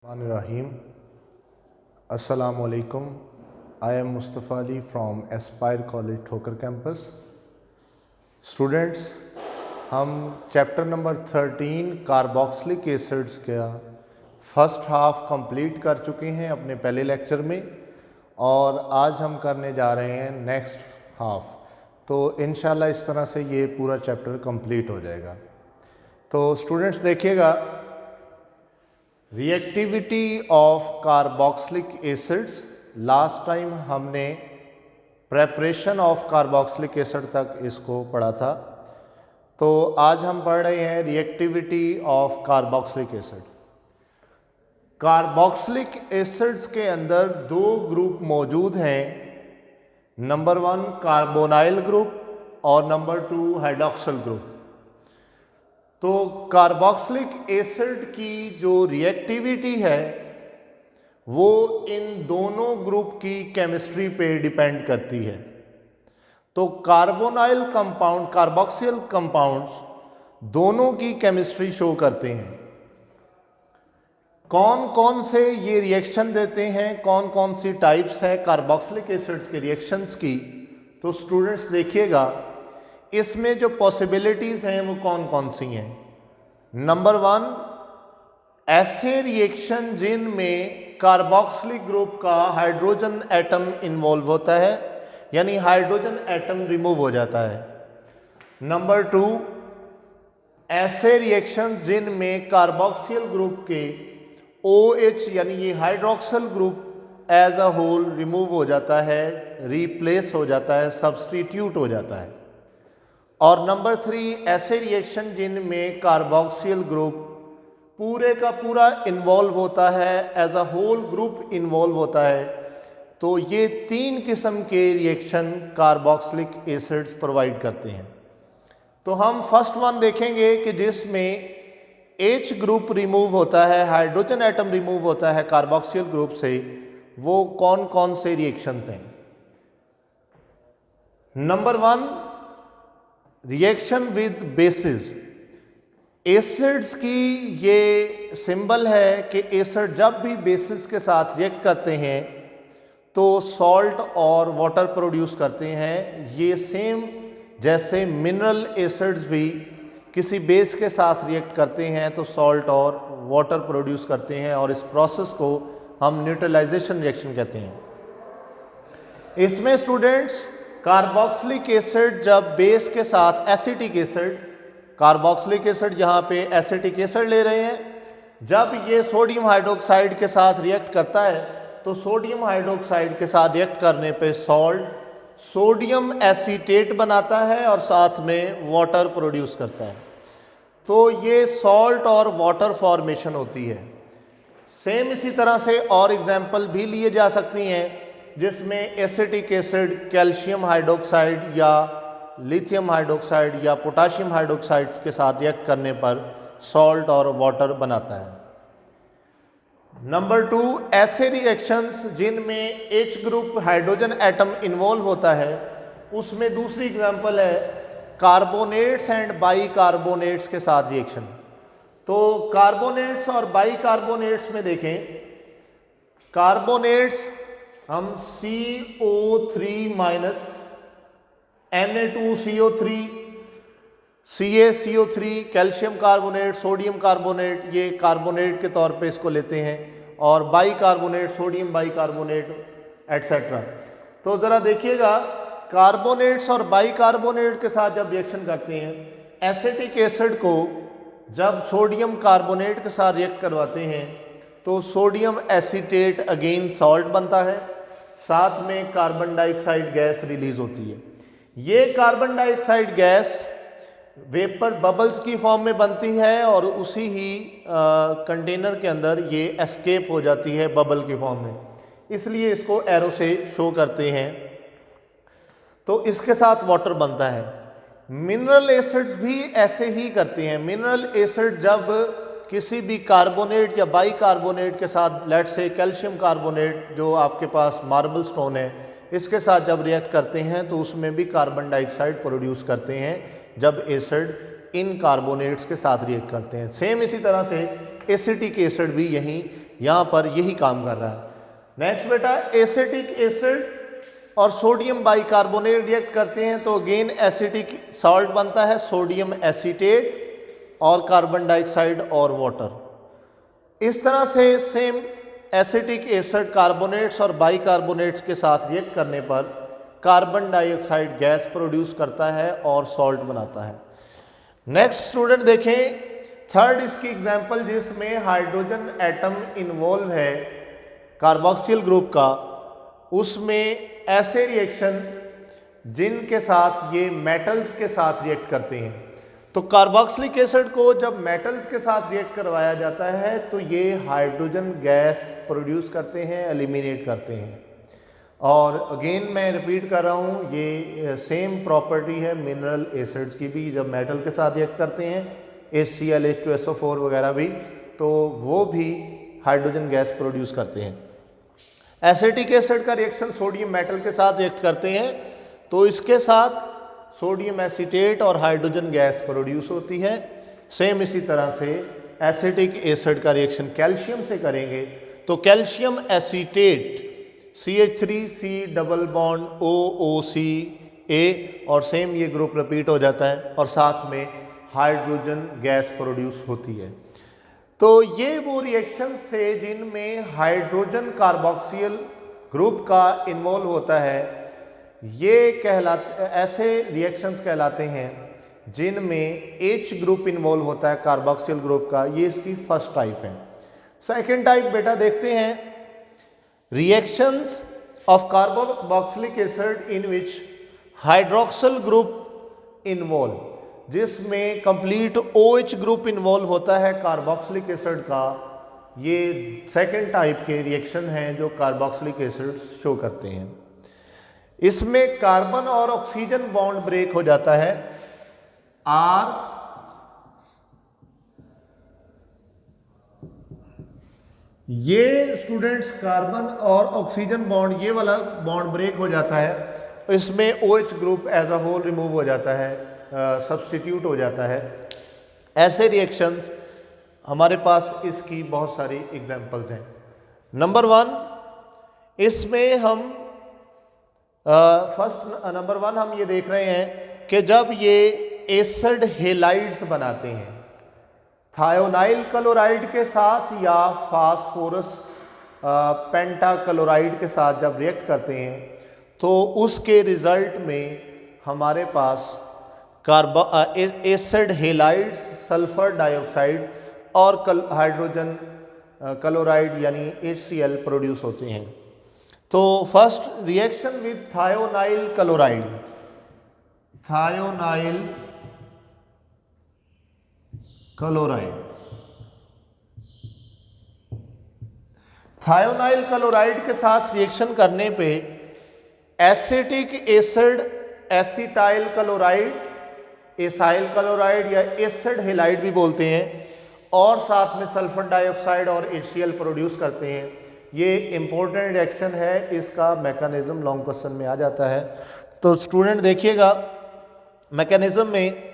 Rahim. Assalamu alaikum. I am Mustafa Ali from Aspire College ठोकर campus. Students, हम chapter number 13 carboxylic acids का first half complete कर चुके हैं अपने पहले लेक्चर में और आज हम करने जा रहे हैं नेक्स्ट हाफ। तो इंशाल्लाह इस तरह से ये पूरा चैप्टर कंप्लीट हो जाएगा। तो स्टूडेंट्स देखिएगा, reactivity of carboxylic acids, last time हमने प्रेपरेशन ऑफ कार्बोक्सिलिक एसिड तक इसको पढ़ा था। तो आज हम पढ़ रहे हैं reactivity of carboxylic acid. Carboxylic acids के अंदर दो ग्रुप मौजूद हैं, नंबर 1 कार्बोनाइल ग्रुप और नंबर 2 हाइड्रॉक्सिल ग्रुप। तो कार्बोक्सिलिक एसिड की जो रिएक्टिविटी है वो इन दोनों ग्रुप की केमिस्ट्री पे डिपेंड करती है। तो कार्बोनाइल कंपाउंड, कार्बोक्सिल कंपाउंड्स दोनों की केमिस्ट्री शो करते हैं। कौन कौन से ये रिएक्शन देते हैं, कौन कौन सी टाइप्स है कार्बोक्सिलिक एसिड्स के रिएक्शंस की, तो स्टूडेंट्स देखिएगा इसमें जो पॉसिबिलिटीज़ हैं वो कौन कौन सी हैं। नंबर 1, ऐसे रिएक्शन जिनमें कार्बोक्सिलिक ग्रुप का हाइड्रोजन एटम इन्वॉल्व होता है, यानी हाइड्रोजन एटम रिमूव हो जाता है। नंबर 2, ऐसे रिएक्शन जिनमें कार्बोक्सिल ग्रुप के OH यानी ये hydroxyl group as a whole remove हो जाता है, रिप्लेस हो जाता है, सब्सटीट्यूट हो जाता है। और नंबर 3, ऐसे रिएक्शन जिनमें कार्बोक्सिल ग्रुप पूरे का पूरा इन्वॉल्व होता है, as a whole group involve होता है। तो ये 3 किस्म के रिएक्शन कार्बोक्सिलिक एसिड्स प्रोवाइड करते हैं। तो हम फर्स्ट वन देखेंगे कि जिसमें H ग्रुप रिमूव होता है, हाइड्रोजन एटम रिमूव होता है कार्बोक्सिल ग्रुप से, वो कौन कौन से रिएक्शंस हैं। Number 1, reaction with basis. Acids की ये सिंबल है कि एसिड जब भी बेसिस के साथ रिएक्ट करते हैं तो सॉल्ट और वाटर प्रोड्यूस करते हैं। ये सेम जैसे मिनरल एसिड्स भी किसी बेस के साथ रिएक्ट करते हैं तो सॉल्ट और वाटर प्रोड्यूस करते हैं, और इस प्रोसेस को हम न्यूट्रलाइजेशन रिएक्शन कहते हैं। इसमें स्टूडेंट्स कार्बोक्सिलिक एसिड जब बेस के साथ एसिटिक एसिड, कार्बोक्सिलिक एसिड यहाँ पे एसिटिक एसिड ले रहे हैं, जब ये सोडियम हाइड्रोक्साइड के साथ रिएक्ट करता है तो सोडियम हाइड्रोक्साइड के साथ रिएक्ट करने पे सॉल्ट सोडियम एसीटेट बनाता है और साथ में वाटर प्रोड्यूस करता है। तो ये सॉल्ट और वाटर फॉर्मेशन होती है। सेम इसी तरह से और एग्जाम्पल भी लिए जा सकती हैं जिसमें एसिटिक एसिड कैल्शियम हाइड्रोक्साइड या लिथियम हाइड्रोक्साइड या पोटाशियम हाइड्रोक्साइड के साथ रिएक्ट करने पर सॉल्ट और वाटर बनाता है। नंबर 2, ऐसे रिएक्शंस जिनमें H group hydrogen atom involve होता है, उसमें दूसरी एग्जांपल है कार्बोनेट्स एंड बाइकार्बोनेट्स के साथ रिएक्शन। तो कार्बोनेट्स और बाइकार्बोनेट्स में देखें, कार्बोनेट्स हम CO3 minus Na2CO3, CaCO3, calcium carbonate, sodium carbonate, ये कार्बोनेट के तौर पे इसको लेते हैं, और बाइकार्बोनेट, सोडियम बाइकार्बोनेट एटसेट्रा। तो ज़रा देखिएगा, कार्बोनेट्स और बाइकार्बोनेट के साथ जब रिएक्शन करते हैं, एसिटिक एसिड को जब सोडियम कार्बोनेट के साथ रिएक्ट करवाते हैं तो सोडियम एसीटेट अगेन सॉल्ट बनता है, साथ में कार्बन डाइऑक्साइड गैस रिलीज होती है। ये carbon dioxide gas vapour bubbles की फॉर्म में बनती है और उसी ही कंटेनर के अंदर ये एस्केप हो जाती है बबल की फॉर्म में, इसलिए इसको एरो से शो करते हैं। तो इसके साथ वाटर बनता है। मिनरल एसिड्स भी ऐसे ही करते हैं। मिनरल एसिड जब किसी भी कार्बोनेट या बाइकार्बोनेट के साथ, लेट से कैल्शियम कार्बोनेट जो आपके पास मार्बल स्टोन है, इसके साथ जब रिएक्ट करते हैं तो उसमें भी कार्बन डाइऑक्साइड प्रोड्यूस करते हैं जब एसिड इन कार्बोनेट्स के साथ रिएक्ट करते हैं। सेम इसी तरह से एसिटिक एसिड भी यहीं यहाँ पर यही काम कर रहा है। नेक्स्ट बेटा, एसिटिक एसिड और सोडियम बाइकार्बोनेट रिएक्ट करते हैं तो अगेन एसिटिक सॉल्ट बनता है, सोडियम एसीटेट और कार्बन डाइऑक्साइड और वाटर। इस तरह से सेम एसिटिक एसिड कार्बोनेट्स और बाइकार्बोनेट्स के साथ रिएक्ट करने पर कार्बन डाइऑक्साइड गैस प्रोड्यूस करता है और सॉल्ट बनाता है। नेक्स्ट स्टूडेंट देखें, थर्ड इसकी एग्जांपल जिसमें हाइड्रोजन एटम इन्वॉल्व है कार्बोक्सिल ग्रुप का, उसमें ऐसे रिएक्शन जिनके साथ ये मेटल्स के साथ रिएक्ट करते हैं। तो कार्बोक्सिलिक एसिड को जब मेटल्स के साथ रिएक्ट करवाया जाता है तो ये हाइड्रोजन गैस प्रोड्यूस करते हैं, एलिमिनेट करते हैं। और अगेन मैं रिपीट कर रहा हूँ, ये सेम प्रॉपर्टी है मिनरल एसिड्स की भी, जब मेटल के साथ रिएक्ट करते हैं HCl H2SO4 वगैरह भी, तो वो भी हाइड्रोजन गैस प्रोड्यूस करते हैं। एसिटिक एसिड का रिएक्शन सोडियम मेटल के साथ रिएक्ट करते हैं तो इसके साथ सोडियम एसीटेट और हाइड्रोजन गैस प्रोड्यूस होती है। सेम इसी तरह से एसिटिक एसिड का रिएक्शन कैल्शियम से करेंगे तो calcium acetate CH3C double bond OOCA और सेम ये ग्रुप रिपीट हो जाता है और साथ में हाइड्रोजन गैस प्रोड्यूस होती है। तो ये वो रिएक्शंस थे जिनमें हाइड्रोजन कार्बोक्सिल ग्रुप का इन्वॉल्व होता है। ये ऐसे रिएक्शंस कहलाते हैं जिनमें H ग्रुप इन्वॉल्व होता है कार्बोक्सिल ग्रुप का। ये इसकी फर्स्ट टाइप है। सेकेंड टाइप बेटा देखते हैं, reactions of carboxylic acid in which hydroxyl group involve, जिसमें कंप्लीट OH ग्रुप इन्वॉल्व होता है कार्बोक्सिलिक एसिड का। ये सेकेंड टाइप के रिएक्शन हैं जो कार्बोक्सिलिक एसिड शो करते हैं। इसमें कार्बन और ऑक्सीजन बॉन्ड ब्रेक हो जाता है, R ये स्टूडेंट्स कार्बन और ऑक्सीजन बॉन्ड, ये वाला बॉन्ड ब्रेक हो जाता है, इसमें OH group as a whole remove हो जाता है, सब्स्टिट्यूट हो जाता है। ऐसे रिएक्शंस हमारे पास इसकी बहुत सारी एग्जांपल्स हैं। नंबर 1, इसमें हम नंबर 1 हम ये देख रहे हैं कि जब ये एसिड हेलाइड्स बनाते हैं थायोनाइल क्लोराइड के साथ या फास्फोरस पेंटाक्लोराइड के साथ जब रिएक्ट करते हैं तो उसके रिजल्ट में हमारे पास एसिड हेलाइड्स, सल्फर डाइऑक्साइड और हाइड्रोजन क्लोराइड यानी HCl प्रोड्यूस होते हैं। तो first reaction with thionyl chloride, thionyl chloride के साथ रिएक्शन करने पे acetic acid acetyl chloride, acyl chloride या एसिड हेलाइड भी बोलते हैं, और साथ में सल्फर डाइऑक्साइड और HCl प्रोड्यूस करते हैं। ये इंपॉर्टेंट रिएक्शन है, इसका मैकेनिज्म लॉन्ग क्वेश्चन में आ जाता है। तो स्टूडेंट देखिएगा मैकेनिज्म में,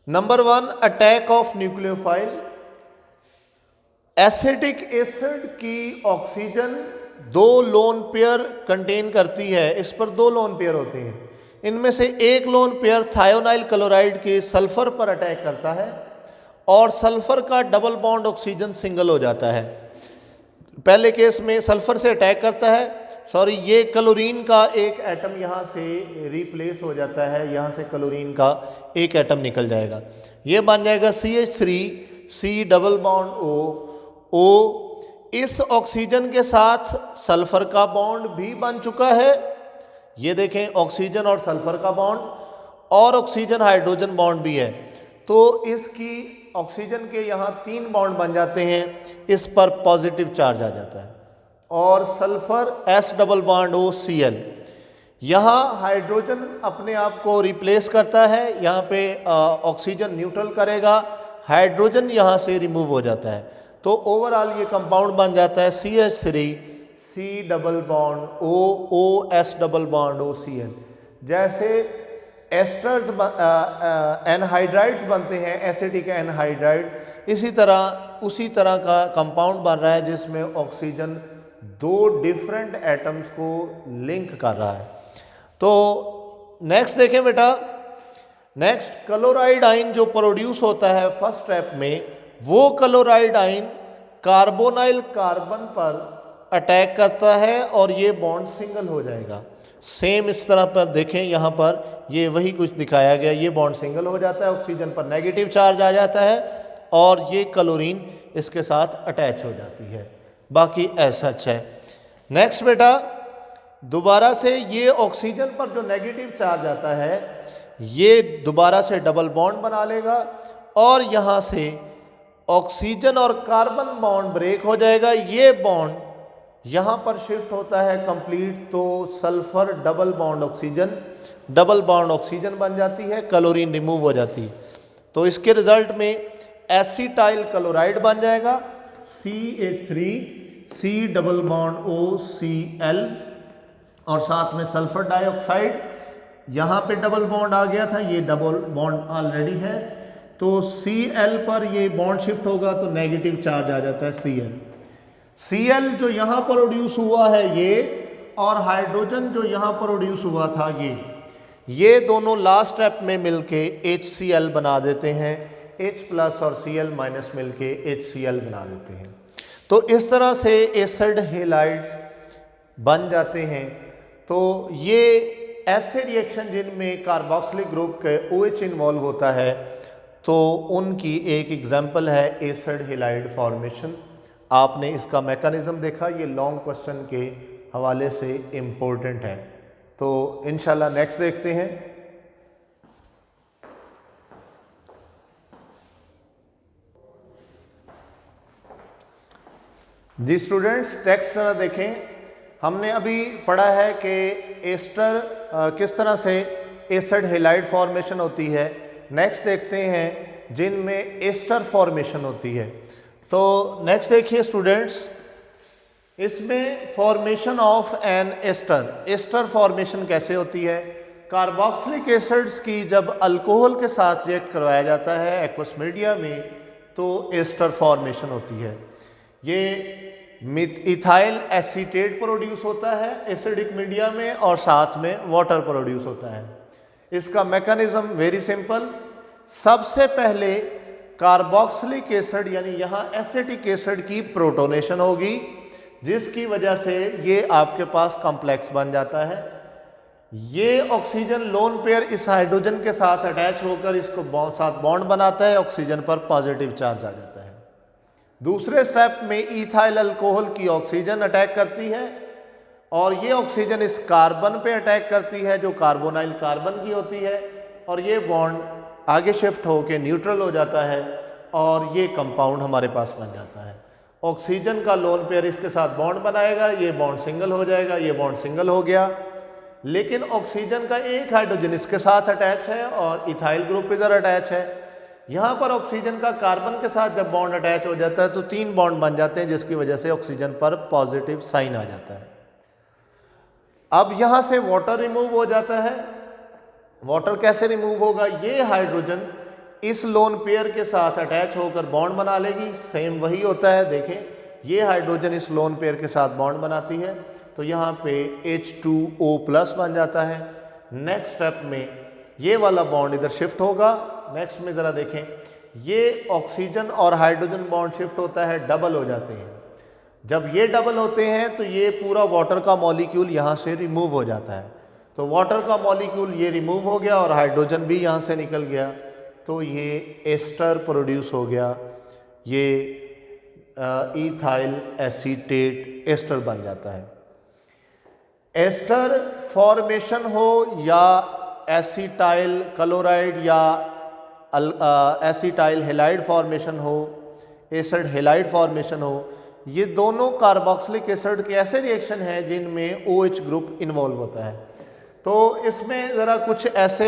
number 1 attack of nucleophile. Acetic acid की ऑक्सीजन 2 लोन पेयर कंटेन करती है, इस पर 2 लोन पेयर होते हैं। इनमें से एक लोन पेयर थायोनाइल क्लोराइड के सल्फर पर अटैक करता है और सल्फर का डबल बॉन्ड ऑक्सीजन सिंगल हो जाता है। पहले केस में सल्फर से अटैक करता है, ये क्लोरीन का एक एटम यहाँ से रिप्लेस हो जाता है, यहाँ से क्लोरीन का एक एटम निकल जाएगा, ये बन जाएगा CH3C डबल बॉन्ड O। इस ऑक्सीजन के साथ सल्फर का बॉन्ड भी बन चुका है, ये देखें ऑक्सीजन और सल्फर का बॉन्ड, और ऑक्सीजन हाइड्रोजन बॉन्ड भी है। तो इसकी ऑक्सीजन के यहाँ 3 बॉन्ड बन जाते हैं, इस पर पॉजिटिव चार्ज आ जाता है, और sulphur S double bond OCl, यहाँ हाइड्रोजन अपने आप को रिप्लेस करता है, यहाँ पे ऑक्सीजन न्यूट्रल करेगा, हाइड्रोजन यहाँ से रिमूव हो जाता है। तो ओवरऑल ये कंपाउंड बन जाता है CH3C double bond OS double bond OCl। जैसे एस्टर्स एनहाइड्राइड्स बनते हैं, एसिटिक एनहाइड्राइड, इसी तरह उसी तरह का कंपाउंड बन रहा है जिसमें ऑक्सीजन दो डिफरेंट एटम्स को लिंक कर रहा है। तो नेक्स्ट देखें बेटा, नेक्स्ट क्लोराइड आयन जो प्रोड्यूस होता है फर्स्ट स्टेप में, वो क्लोराइड आयन कार्बोनाइल कार्बन पर अटैक करता है और ये बॉन्ड सिंगल हो जाएगा। सेम इस तरह पर देखें, यहाँ पर ये वही कुछ दिखाया गया, ये बॉन्ड सिंगल हो जाता है, ऑक्सीजन पर नेगेटिव चार्ज आ जाता है और ये क्लोरीन इसके साथ अटैच हो जाती है। बाकी ऐसा अच्छा है। नेक्स्ट बेटा, दोबारा से ये ऑक्सीजन पर जो नेगेटिव चार्ज आता है ये दोबारा से डबल बॉन्ड बना लेगा और यहाँ से ऑक्सीजन और कार्बन बॉन्ड ब्रेक हो जाएगा। ये बॉन्ड यहाँ पर शिफ्ट होता है कंप्लीट, तो सल्फर डबल बॉन्ड ऑक्सीजन बन जाती है, क्लोरीन रिमूव हो जाती है। तो इसके रिजल्ट में एसिटाइल क्लोराइड बन जाएगा, CH3 डबल बॉन्ड OCl और साथ में सल्फर डाइऑक्साइड। यहाँ पे डबल बॉन्ड आ गया था, ये डबल बॉन्ड ऑलरेडी है, तो Cl पर ये बॉन्ड शिफ्ट होगा तो नेगेटिव चार्ज आ जाता है Cl जो यहाँ प्रोड्यूस हुआ है ये, और हाइड्रोजन जो यहाँ प्रोड्यूस हुआ था ये दोनों लास्ट स्टेप में मिलके HCl बना देते हैं, H प्लस और Cl माइनस मिलके HCl बना देते हैं। तो इस तरह से एसिड हेलाइड्स बन जाते हैं। तो ये ऐसे रिएक्शन जिनमें कार्बोक्सिलिक ग्रुप के OH इन्वॉल्व होता है, तो उनकी एक एग्जांपल है एसिड हेलाइड फॉर्मेशन। आपने इसका मैकेनिज्म देखा, ये लॉन्ग क्वेश्चन के हवाले से इम्पोर्टेंट है। तो इंशाल्लाह नेक्स्ट देखते हैं। जी स्टूडेंट्स, टेक्स्ट जरा देखें। हमने अभी पढ़ा है कि एस्टर किस तरह से एसिड हेलाइड फॉर्मेशन होती है। नेक्स्ट देखते हैं जिनमें एस्टर फॉर्मेशन होती है। तो नेक्स्ट देखिए स्टूडेंट्स, इसमें formation of an ester, ester formation कैसे होती है। कार्बोक्सिलिक एसिड्स की जब अल्कोहल के साथ रिएक्ट करवाया जाता है एक्वस मीडिया में, तो एस्टर फॉर्मेशन होती है। ये इथाइल एसीटेट प्रोड्यूस होता है एसिडिक मीडिया में और साथ में वाटर प्रोड्यूस होता है। इसका मैकेनिज्म वेरी सिंपल। सबसे पहले कार्बोक्सिलिक एसिड यानी यहाँ एसिटिक एसिड की प्रोटोनेशन होगी, जिसकी वजह से ये आपके पास कॉम्प्लेक्स बन जाता है। ये ऑक्सीजन लोन पेयर इस हाइड्रोजन के साथ अटैच होकर इसको साथ बॉन्ड बनाता है, ऑक्सीजन पर पॉजिटिव चार्ज आ जाता है। दूसरे स्टेप में इथाइल अल्कोहल की ऑक्सीजन अटैक करती है और ये ऑक्सीजन इस कार्बन पे अटैक करती है जो कार्बोनाइल कार्बन की होती है, और ये बॉन्ड आगे शिफ्ट होकर न्यूट्रल हो जाता है और ये कंपाउंड हमारे पास बन जाता है। ऑक्सीजन का लोन पेयर इसके साथ बॉन्ड बनाएगा, ये बॉन्ड सिंगल हो जाएगा, ये बॉन्ड सिंगल हो गया, लेकिन ऑक्सीजन का एक हाइड्रोजन इसके साथ अटैच है और इथाइल ग्रुप इधर अटैच है। यहाँ पर ऑक्सीजन का कार्बन के साथ जब बॉन्ड अटैच हो जाता है तो 3 बॉन्ड बन जाते हैं, जिसकी वजह से ऑक्सीजन पर पॉजिटिव साइन आ जाता है। अब यहाँ से वाटर रिमूव हो जाता है। वाटर कैसे रिमूव होगा, ये हाइड्रोजन इस लोन पेयर के साथ अटैच होकर बॉन्ड बना लेगी। सेम वही होता है, देखें ये हाइड्रोजन इस लोन पेयर के साथ बॉन्ड बनाती है तो यहाँ पे H2O+ बन जाता है। नेक्स्ट स्टेप में ये वाला बॉन्ड इधर शिफ्ट होगा। नेक्स्ट में ज़रा देखें, ये ऑक्सीजन और हाइड्रोजन बॉन्ड शिफ्ट होता है, डबल हो जाते हैं। जब ये डबल होते हैं तो ये पूरा वाटर का मॉलिक्यूल यहाँ से रिमूव हो जाता है। तो वाटर का मॉलिक्यूल ये रिमूव हो गया और हाइड्रोजन भी यहाँ से निकल गया, तो ये एस्टर प्रोड्यूस हो गया, ये इथाइल एसीटेट एस्टर बन जाता है। एस्टर फॉर्मेशन हो या एसिटाइल क्लोराइड या एसिटाइल हेलाइड फॉर्मेशन हो, एसिड हेलाइड फॉर्मेशन हो, ये दोनों कार्बोक्सिलिक एसिड के ऐसे रिएक्शन हैं जिनमें OH ग्रुप इन्वॉल्व होता है। तो इसमें ज़रा कुछ ऐसे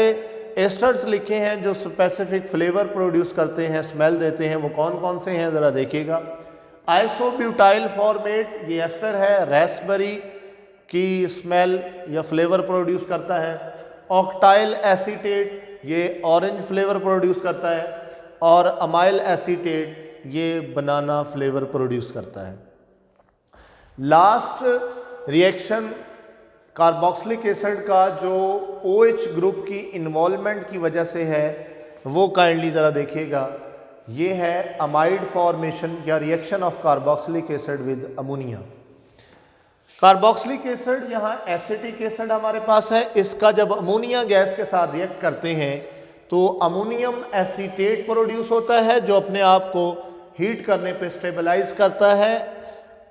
एस्टर्स लिखे हैं जो स्पेसिफिक फ्लेवर प्रोड्यूस करते हैं, स्मेल देते हैं। वो कौन कौन से हैं ज़रा देखिएगा। आइसोब्यूटाइल फॉर्मेट, ये एस्टर है, रेस्पबेरी की स्मेल या फ्लेवर प्रोड्यूस करता है। ऑक्टाइल एसीटेट, ये ऑरेंज फ्लेवर प्रोड्यूस करता है। और अमाइल एसीटेट, ये बनाना फ्लेवर प्रोड्यूस करता है। लास्ट रिएक्शन कार्बोक्सिलिक एसिड का जो OH ग्रुप की इन्वॉल्वमेंट की वजह से है वो काइंडली ज़रा देखिएगा। ये है अमाइड फॉर्मेशन या reaction of carboxylic acid with ammonia. Carboxylic acid यहाँ एसिटिक एसिड हमारे पास है। इसका जब अमोनिया गैस के साथ रिएक्ट करते हैं तो अमोनियम एसीटेट प्रोड्यूस होता है जो अपने आप को हीट करने पे स्टेबलाइज करता है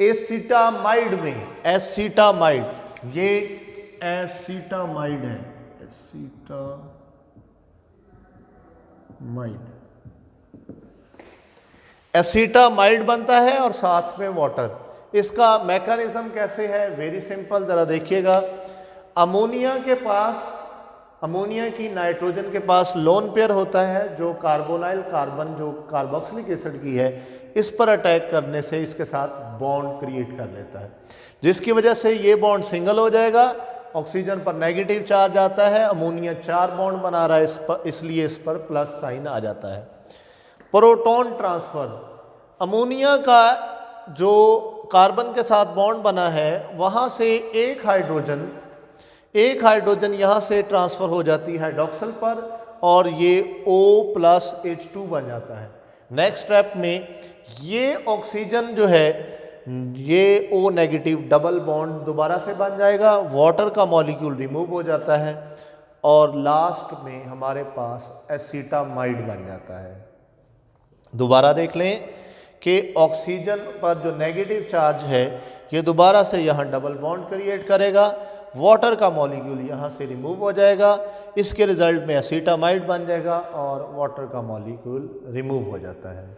एसीटामाइड में। एसीटामाइड, ये एसीटामाइड है, एसीटामाइड बनता है और साथ में वाटर। इसका मैकेनिज्म कैसे है, वेरी सिंपल, जरा देखिएगा। अमोनिया के पास, अमोनिया की नाइट्रोजन के पास लोन पेयर होता है जो कार्बोनाइल कार्बन जो कार्बोक्सिलिक एसिड की है इस पर अटैक करने से इसके साथ बॉन्ड क्रिएट कर लेता है, जिसकी वजह से ये बॉन्ड सिंगल हो जाएगा। ऑक्सीजन पर नेगेटिव चार्ज आता है, अमोनिया 4 बॉन्ड बना रहा है इस पर, इसलिए इस पर प्लस साइन आ जाता है। प्रोटॉन ट्रांसफर, अमोनिया का जो कार्बन के साथ बॉन्ड बना है वहाँ से एक हाइड्रोजन यहाँ से ट्रांसफ़र हो जाती है हाइड्रोक्सल पर और ये O+H2 बन जाता है। नेक्स्ट स्टेप में ये ऑक्सीजन जो है ये O नेगेटिव डबल बॉन्ड दोबारा से बन जाएगा, वाटर का मॉलिक्यूल रिमूव हो जाता है और लास्ट में हमारे पास एसीटामाइड बन जाता है। दोबारा देख लें कि ऑक्सीजन पर जो नेगेटिव चार्ज है ये दोबारा से यहाँ डबल बॉन्ड क्रिएट करेगा, वाटर का मॉलिक्यूल यहाँ से रिमूव हो जाएगा, इसके रिजल्ट में एसीटामाइड बन जाएगा और वाटर का मॉलिक्यूल रिमूव हो जाता है।